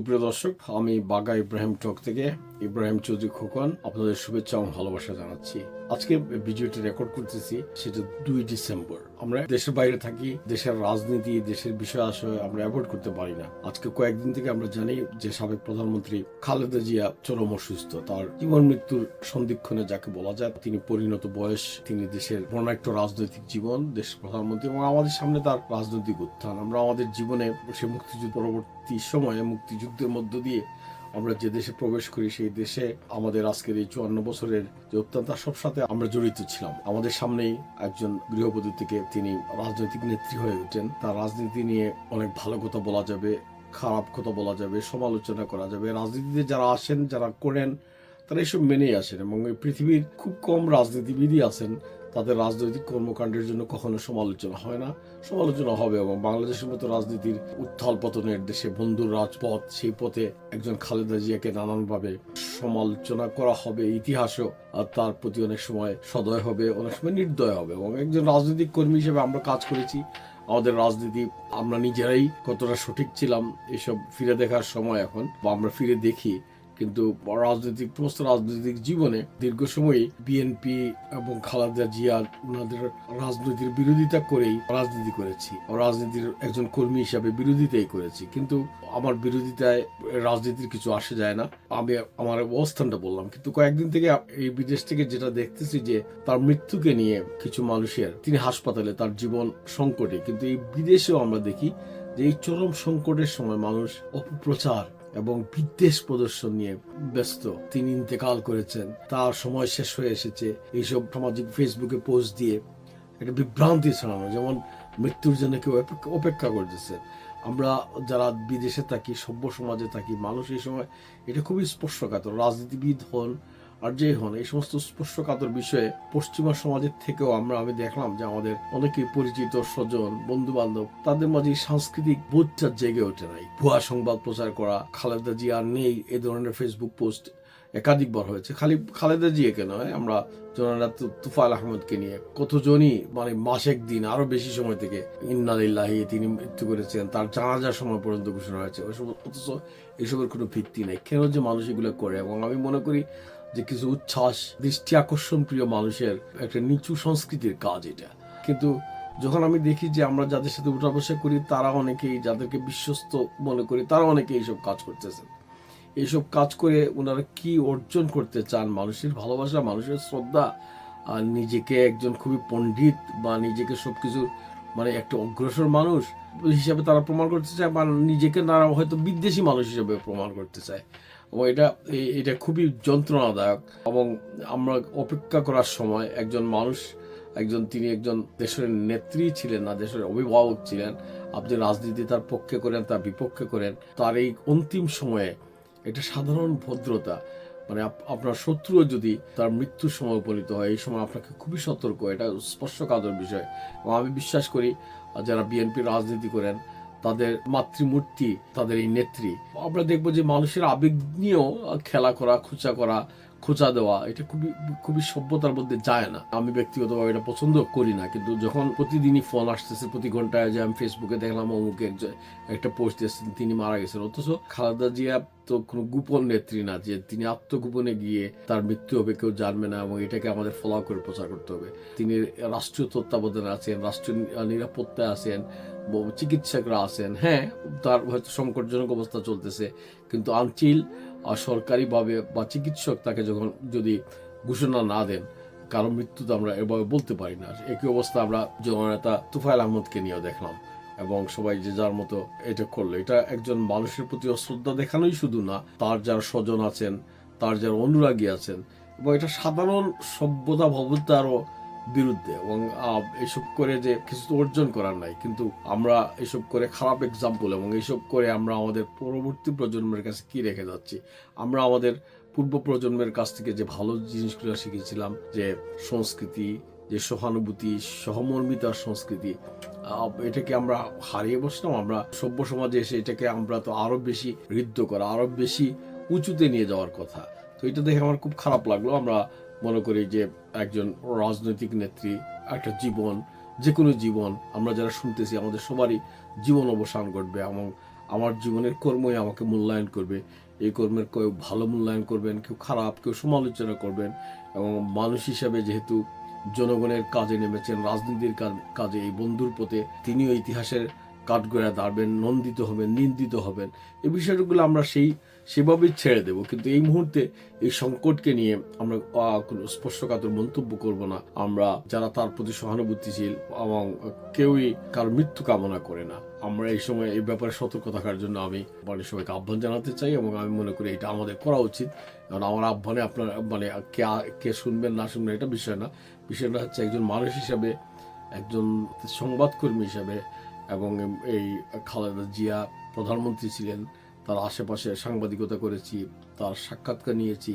সুপ্রিয় দর্শক, আমি বাগা ইব্রাহিম টক থেকে ইব্রাহিম চৌধুরী খোকন আপনাদের শুভেচ্ছা এবং ভালোবাসা জানাচ্ছি। আজকে ভিডিওটি রেকর্ড করতেছি, সেটা 2 ডিসেম্বর। আমরা দেশের বাইরে থাকি, দেশের রাজনীতি, দেশের বিষয় আশয় আমরা অ্যাভয়েড করতে পারি না। আজকে কয়েকদিন থেকে আমরা জানি যে সাবেক প্রধানমন্ত্রী খালেদা জিয়া চরম অসুস্থ। তার জীবন মৃত্যুর সন্ধিক্ষণে যাকে বলা যায়, তিনি পরিণত বয়স, তিনি দেশের বর্ণাঢ্য রাজনৈতিক জীবন, দেশের প্রধানমন্ত্রী এবং আমাদের সামনে তার রাজনৈতিক উত্থান। আমরা আমাদের জীবনে সে মুক্তিযুদ্ধ পরবর্তী সময়ে মুক্তিযুদ্ধের মধ্য দিয়ে আমরা যে দেশে প্রবেশ করি, সেই দেশে আমাদের আজকের এই 54 বছরের যে অত্যন্ত সব সাথে আমরা জড়িত ছিলাম। আমাদের সামনেই একজন গৃহবধূ থেকে তিনি রাজনৈতিক নেত্রী হয়ে ওঠেন। তার রাজনীতি নিয়ে অনেক ভালো কথা বলা যাবে, খারাপ কথা বলা যাবে, সমালোচনা করা যাবে। রাজনীতিতে যারা আসেন, যারা করেন, তারা এসব মেনেই আসেন এবং এই পৃথিবীর খুব কম রাজনীতিবিদই আছেন তাদের রাজনৈতিক কর্মকাণ্ডের জন্য কখনো সমালোচনা হয় না। সমালোচনা হবে এবং বাংলাদেশের মতো রাজনীতির উত্থাল পতনের দেশে, বন্ধুর রাজপথ, সেই পথে একজন খালেদা জিয়াকে নানানভাবে সমালোচনা করা হবে। ইতিহাসও তার প্রতি অনেক সময় সদয় হবে, অনেক সময় নির্দয় হবে। এবং একজন রাজনৈতিক কর্মী হিসেবে আমরা কাজ করেছি। আমাদের রাজনীতি আমরা নিজেরাই কতটা সঠিক ছিলাম এসব ফিরে দেখার সময় এখন, বা আমরা ফিরে দেখি। কিন্তু সমস্ত রাজনৈতিক জীবনে দীর্ঘ সময় বিএনপি এবং খালেদা জিয়া ওনাদের রাজনীতির বিরোধিতা করেই রাজনীতি করেছি। রাজনীতির একজন কর্মী হিসাবে বিরোধিতাই করেছি, কিন্তু আমার বিরোধিতায় রাজনীতির কিছু আসে যায় না। আমি আমার অবস্থানটা বললাম, কিন্তু কয়েকদিন থেকে এই বিদেশ থেকে যেটা দেখতেছি যে তার মৃত্যুকে নিয়ে কিছু মানুষের, তিনি হাসপাতালে, তার জীবন সংকটে, কিন্তু এই বিদেশেও আমরা দেখি যে এই চরম সংকটের সময় মানুষ অপপ্রচার এবং বিদ্বেষ প্রদর্শন নিয়ে ব্যস্ত। তিনি ইন্তেকাল করেছেন, তার সময় শেষ হয়ে এসেছে, এইসব সামাজিক ফেসবুকে পোস্ট দিয়ে একটা বিভ্রান্তি ছড়ানো, যেমন মৃত্যুর জন্য কেউ অপেক্ষা করতেছে। আমরা যারা বিদেশে থাকি, সভ্য সমাজে থাকি, মানুষ এই সময় এটা খুবই স্পর্শকাতর। রাজনীতিবিদ হন আর যেই হন, এই সমস্ত স্পর্শকাতর বিষয়ে পশ্চিমা সমাজের থেকেও আমি দেখলাম যে আমাদের অনেকেই পরিচিত স্বজন, বন্ধু বান্ধব, তাদের মাঝে সাংস্কৃতিক বোধটা জেগে ওঠে নাই। ভুয়া সংবাদ প্রচার করা, খালেদা জিয়া নেই, এ ধরনের ফেসবুক পোস্ট একাধিকবার হয়েছে। খালি খালেদা জিয়াকে নয়, আমরা জনারা তুফাইল আহমেদকে নিয়ে কতজনই মাসেক দিন আরো বেশি সময় থেকে ইন্না লিল্লাহি, তিনি মৃত্যু করেছেন, তার জানাজার সময় পর্যন্ত ঘোষণা হয়েছে। অথচ এসবের কোনো ভিত্তি নেই। কেন যে মানুষ এগুলো করে? এবং আমি মনে করি যে কিছু উচ্ছ্বাস, দৃষ্টি আকর্ষণ প্রিয় মানুষের একটা নিচু সংস্কৃতির কাজ এটা। কিন্তু যখন আমি দেখি যে আমরা যাদের সাথে উঠা বসা করি, তারা অনেকেই, যাদেরকে বিশ্বস্ত মনে করি, তারা অনেকে এইসব কাজ করতেছেন। এইসব কাজ করে ওনারা কি অর্জন করতে চান? মানুষের ভালোবাসা, মানুষের শ্রদ্ধা, আর নিজেকে একজন খুবই পণ্ডিত বা নিজেকে সবকিছু একটা অগ্রসর মানুষ হিসাবে তারা প্রমাণ করতে চায়, বা নিজেকে তারা হয়তো বিদ্বেষী মানুষ হিসেবে প্রমাণ করতে চায়। এবং এটা খুবই যন্ত্রণাদায়ক। এবং আমরা অপেক্ষা করার সময় তিনি একজন দেশের নেত্রী ছিলেন না, দেশের অভিভাবক ছিলেন। আপনি রাজনীতি তার পক্ষে করেন, তার বিপক্ষে করেন, তার এই অন্তিম সময়ে এটা সাধারণ ভদ্রতা, আপনার শত্রুও যদি তার মৃত্যুর সময় উপনীত হয়, এই সময় আপনাকে খুবই সতর্ক। এটা স্পর্শকাতর বিষয়। এবং আমি বিশ্বাস করি যারা বিএনপি রাজনীতি করেন, তাদের মাতৃমূর্তি, তাদের এই নেত্রী, আমরা দেখবো যে মানুষের আবেগ নিয়েও খেলা করা, খোঁচা দেওয়া, এটা খুবই খুবই সভ্যতার মধ্যে যায় না। আমি ব্যক্তিগতভাবে এটা পছন্দ করি না। কিন্তু যখন প্রতিদিনই ফোন আসতেছে, প্রতি ঘন্টায়, যে আমি ফেসবুকে দেখলাম অমুকে একটা পোস্ট দিয়েছেন, তিনি মারা গেছেন, অথচ খালেদা জিয়া তো কোনো গোপন নেত্রী না যে তিনি আত্মগোপনে গিয়ে তার মৃত্যু হবে, কেউ জানবে না, এবং এটাকে আমাদের ফলো করে প্রচার করতে হবে। তিনি রাষ্ট্রীয় তত্ত্বাবধানে আছেন, রাষ্ট্রীয় নিরাপত্তায় আছেন, চিকিৎসকরা আছেন। হ্যাঁ, তার হয়তো সংকটজনক অবস্থা চলতেছে, কিন্তু আনচিল সরকারিভাবে বা চিকিৎসক তাকে যদি ঘোষণা না দেন, কারো মৃত্যু তো আমরা এভাবে বলতে পারি না। একই অবস্থা আমরা জননেতা তুফাইল আহমদকে নিয়েও দেখলাম, এবং সবাই যে যার মতো এটা করলো। এটা একজন মানুষের প্রতি অশ্রদ্ধা দেখানোই শুধু না, তার যারা স্বজন আছেন, তার যারা অনুরাগী আছেন, এবং এটা সাধারণ সভ্যতা ভব্যতারও বিরুদ্ধে। এবং এসব করে যে কিছু অর্জন করার নাই, কিন্তু আমরা এসব করে খারাপ এক্সাম্পল, এবং এইসব করে আমরা আমাদের পরবর্তী প্রজন্মের কাছে কি রেখে যাচ্ছি? আমরা আমাদের পূর্ব প্রজন্মের কাছ থেকে যে ভালো জিনিসগুলো শিখেছিলাম, যে সংস্কৃতি, যে সহানুভূতি, সহমর্মিতার সংস্কৃতি, এটাকে আমরা হারিয়ে বসলাম। আমরা সভ্য সমাজে এসে এটাকে আমরা তো আরো বেশি ঋদ্ধ করা, আরো বেশি উঁচুতে নিয়ে যাওয়ার কথা। তো এটা দেখে আমার খুব খারাপ লাগলো। আমরা মনে করি যে একজন রাজনৈতিক নেত্রী, একটা জীবন, যে কোনো জীবন, আমরা যারা শুনতেছি, আমাদের সবারই জীবন অবসান ঘটবে, এবং আমার জীবনের কর্মই আমাকে মূল্যায়ন করবে। এই কর্মের কেউ ভালো মূল্যায়ন করবেন, কেউ খারাপ, কেউ সমালোচনা করবেন। এবং মানুষ হিসাবে যেহেতু জনগণের কাজে নেমেছেন, রাজনীতির কাজে, এই বন্ধুর পথে তিনিও ইতিহাসের কাঠগড়ায় দাঁড়াবেন, নন্দিত হবেন, নিন্দিত হবেন। এই বিষয়গুলো আমরা সেভাবেই ছেড়ে দেব। কিন্তু এই মুহূর্তে এই সংকটকে নিয়ে আমরা কোনো স্পর্শকাতর মন্তব্য করব না। আমরা যারা তার প্রতি সহানুভূতিশীল এবং কেউই কারো মৃত্যু কামনা করে না, আমরা এই সময় এই ব্যাপারে সতর্ক থাকার জন্য আমি সবাইকে আহ্বান জানাতে চাই। এবং আমি মনে করি এটা আমাদের করা উচিত। কারণ আমার আহ্বানে আপনার কে শুনবেন না শুনবেন এটা বিষয় না। বিষয়টা হচ্ছে একজন মানুষ হিসাবে, একজন সংবাদকর্মী হিসাবে, এবং এই খালেদা জিয়া প্রধানমন্ত্রী ছিলেন, তার আশেপাশে সাংবাদিকতা করেছি, তার সাক্ষাৎকার নিয়েছি,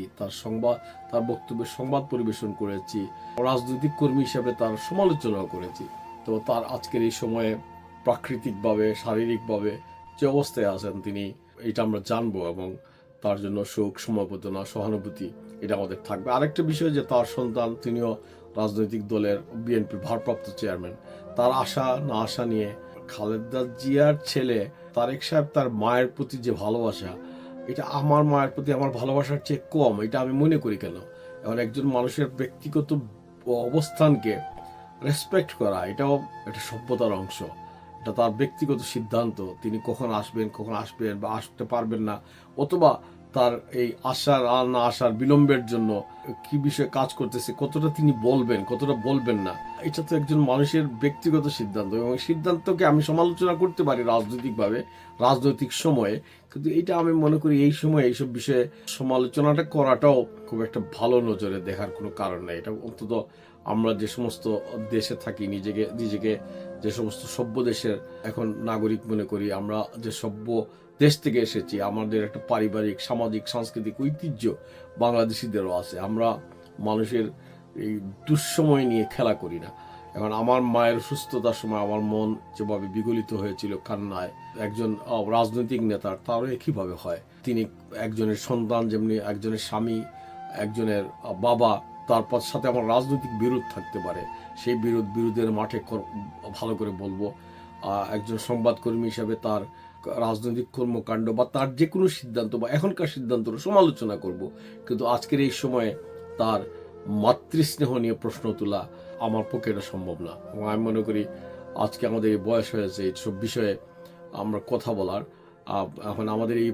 তার বক্তব্যের সংবাদ পরিবেশন করেছি, রাজনৈতিক কর্মী হিসাবে তার সমালোচনাও করেছি। তো তার আজকের এই সময়ে প্রাকৃতিকভাবে, শারীরিকভাবে যে অবস্থায় আছেন তিনি, এটা আমরা জানবো। এবং তার জন্য শোক, সমবেদনা, সহানুভূতি এটা আমাদের থাকবে। আরেকটা বিষয় যে তার সন্তান, তিনিও রাজনৈতিক দলের বিএনপির ভারপ্রাপ্ত চেয়ারম্যান। তার আশা না আশা নিয়ে খালেদা জিয়ার ছেলে তারেক সাহেব, তার মায়ের প্রতি যে ভালোবাসা, এটা আমার মায়ের প্রতি আমার ভালোবাসার চেয়ে কম, এটা আমি মনে করি। কেন? এখন একজন মানুষের ব্যক্তিগত অবস্থানকে রেসপেক্ট করা, এটাও একটা সভ্যতার অংশ। এটা তার ব্যক্তিগত সিদ্ধান্ত, তিনি কখন আসবেন বা আসতে পারবেন না, অথবা তার এই আসার আর না আসার বিলম্বের জন্য কি বিষয়ে কাজ করতেছে, কতটা তিনি বলবেন, কতটা বলবেন না, এটা তো একজন মানুষের ব্যক্তিগত সিদ্ধান্ত। এবং সিদ্ধান্তকে আমি সমালোচনা করতে পারি রাজনৈতিকভাবে, রাজনৈতিক সময়ে, কিন্তু এটা আমি মনে করি এই সময় এইসব বিষয়ে সমালোচনাটা করাটাও খুব একটা ভালো নজরে দেখার কোনো কারণ নেই। এটা অন্তত আমরা যে সমস্ত দেশে থাকি, নিজেকে যে সমস্ত সভ্য দেশের এখন নাগরিক মনে করি, আমরা যে সভ্য দেশ থেকে এসেছি, আমাদের একটা পারিবারিক, সামাজিক, সাংস্কৃতিক ঐতিহ্য বাংলাদেশিদেরও আছে। আমরা মানুষের এই দুঃসময় নিয়ে খেলা করি না। এখন আমার মায়ের সুস্থতার সময় আমার মন যেভাবে বিগলিত হয়েছিল কান্নায়, একজন রাজনৈতিক নেতার তারও একইভাবে হয়। তিনি একজনের সন্তান, যেমনি একজনের স্বামী, একজনের বাবা, তারপর সাথে আমার রাজনৈতিক বিরোধ থাকতে পারে। সেই বিরোধের মাঠে ভালো করে বলবো। একজন সংবাদকর্মী হিসাবে তার রাজনৈতিক কর্মকাণ্ড বা তার যে কোনো সিদ্ধান্ত বা এখনকার সিদ্ধান্ত সমালোচনা করব। কিন্তু আজকের এই সময়ে তার মাতৃস্নেহ নিয়ে প্রশ্ন তোলা আমার পক্ষে এটা সম্ভব না। এবং আমি মনে করি আজকে আমাদের এই বয়স হয়েছে এইসব বিষয়ে আমরা কথা বলার। এখন আমাদের এই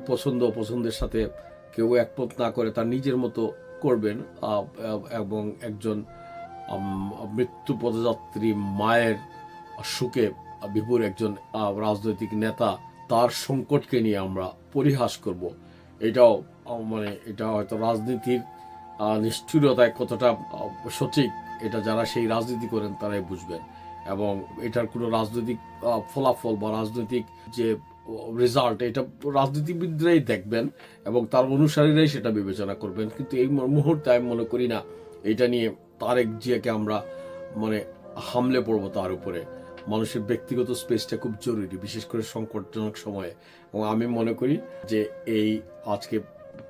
পছন্দের সাথে কেউ একমত না করে তার নিজের মতো করবেন। এবং একজন মৃত্যু পদযাত্রী মায়ের সুখে বিপুল একজন রাজনৈতিক নেতা, তার সংকটকে নিয়ে আমরা পরিহাস করব, এটাও এটা হয়তো রাজনীতির নিষ্ঠুরতায় কতটা সঠিক, এটা যারা সেই রাজনীতি করেন তারাই বুঝবেন। এবং এটার কোনো রাজনৈতিক ফলাফল বা রাজনৈতিক যে রেজাল্ট, এটা রাজনীতিবিদরাই দেখবেন এবং তার অনুসারীরাই সেটা বিবেচনা করবেন। কিন্তু এই মুহূর্তে আমি মনে করি না এটা নিয়ে তারেক জিয়াকে আমরা হামলে পড়বো তার উপরে। মানুষের ব্যক্তিগত স্পেসটা খুব জরুরি, বিশেষ করে সংকটজনক সময়ে। এবং আমি মনে করি যে এই আজকে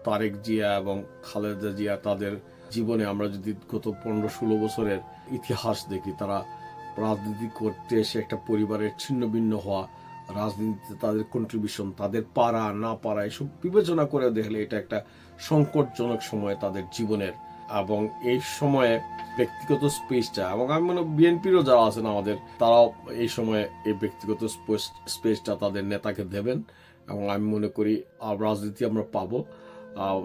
তারেক জিয়া এবং খালেদা জিয়া, তাদের জীবনে আমরা যদি গত 15-16 বছরের ইতিহাস দেখি, তারা রাজনীতি করতে এসে একটা পরিবারের ছিন্ন ভিন্ন হওয়া, রাজনীতিতে তাদের কন্ট্রিবিউশন, তাদের পারা না পারা, এসব বিবেচনা করে দেখলে এটা একটা সংকটজনক সময় তাদের জীবনের। এবং এই সময়ে ব্যক্তিগত স্পেসটা, এবং আমি মনে বিএনপিরও যারা আছেন আমাদের, তারাও এই সময়ে এই ব্যক্তিগত স্পেসটা তাদের নেতাকে দেবেন। এবং আমি মনে করি রাজনীতি আমরা পাবো,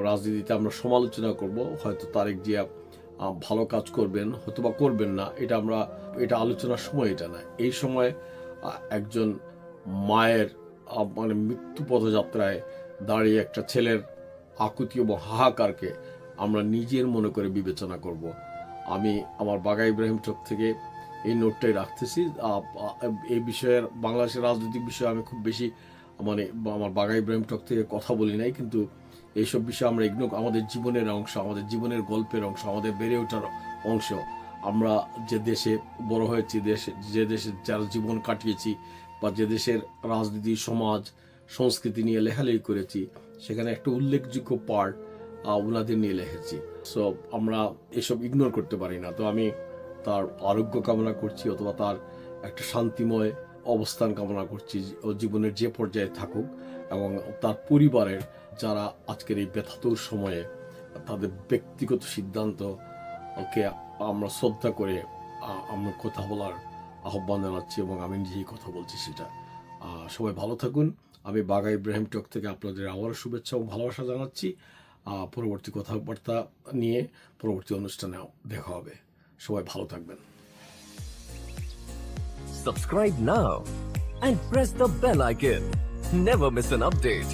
রাজনীতিতে আমরা সমালোচনা করব। হয়তো তারেক জিয়া ভালো কাজ করবেন, হয়তো বা করবেন না, এটা আলোচনার সময় এটা না। এই সময় একজন মায়ের মৃত্যু পদযাত্রায় দাঁড়িয়ে একটা ছেলের আকুতি এবং হাহাকারকে আমরা নিজের মনে করে বিবেচনা করব। আমি আমার বাঘা ইব্রাহিম চক থেকে এই নোটটাই রাখতেছি। এই বিষয়ের বাংলাদেশের রাজনৈতিক বিষয়ে আমি খুব বেশি আমার বাঘা ইব্রাহিম চক থেকে কথা বলি নাই, কিন্তু এইসব বিষয় আমরা আমাদের জীবনের অংশ, আমাদের জীবনের গল্পের অংশ, আমাদের বেড়ে ওঠার অংশ। আমরা যে দেশে বড় হয়েছি, যে দেশে যারা জীবন কাটিয়েছি, বা যে দেশের রাজনীতি, সমাজ, সংস্কৃতি নিয়ে লেখালেখি করেছি, সেখানে একটা উল্লেখযোগ্য পার্ট ওনাদের নিয়ে লিখেছি। সো আমরা এসব ইগনোর করতে পারি না। তো আমি তার আরোগ্য কামনা করছি, অথবা তার একটা শান্তিময় অবস্থান কামনা করছি, ও জীবনের যে পর্যায়ে থাকুক। এবং তার পরিবারের যারা আজকের এই ব্যথাতুর সময়ে তাদের ব্যক্তিগত সিদ্ধান্তকে আমরা শ্রদ্ধা করে আমরা কথা বলার আহ্বান জানাচ্ছি এবং আমি নিজেই কথা বলছি সেটা। সবাই ভালো থাকুন। আমি বাঘা ইব্রাহিম টক থেকে আপনাদের আবারও শুভেচ্ছা ও ভালোবাসা জানাচ্ছি। পরবর্তী কথাবার্তা নিয়ে পরবর্তী অনুষ্ঠানে দেখা হবে। সবাই ভালো থাকবেন। Subscribe now and press the bell icon. Never miss an update.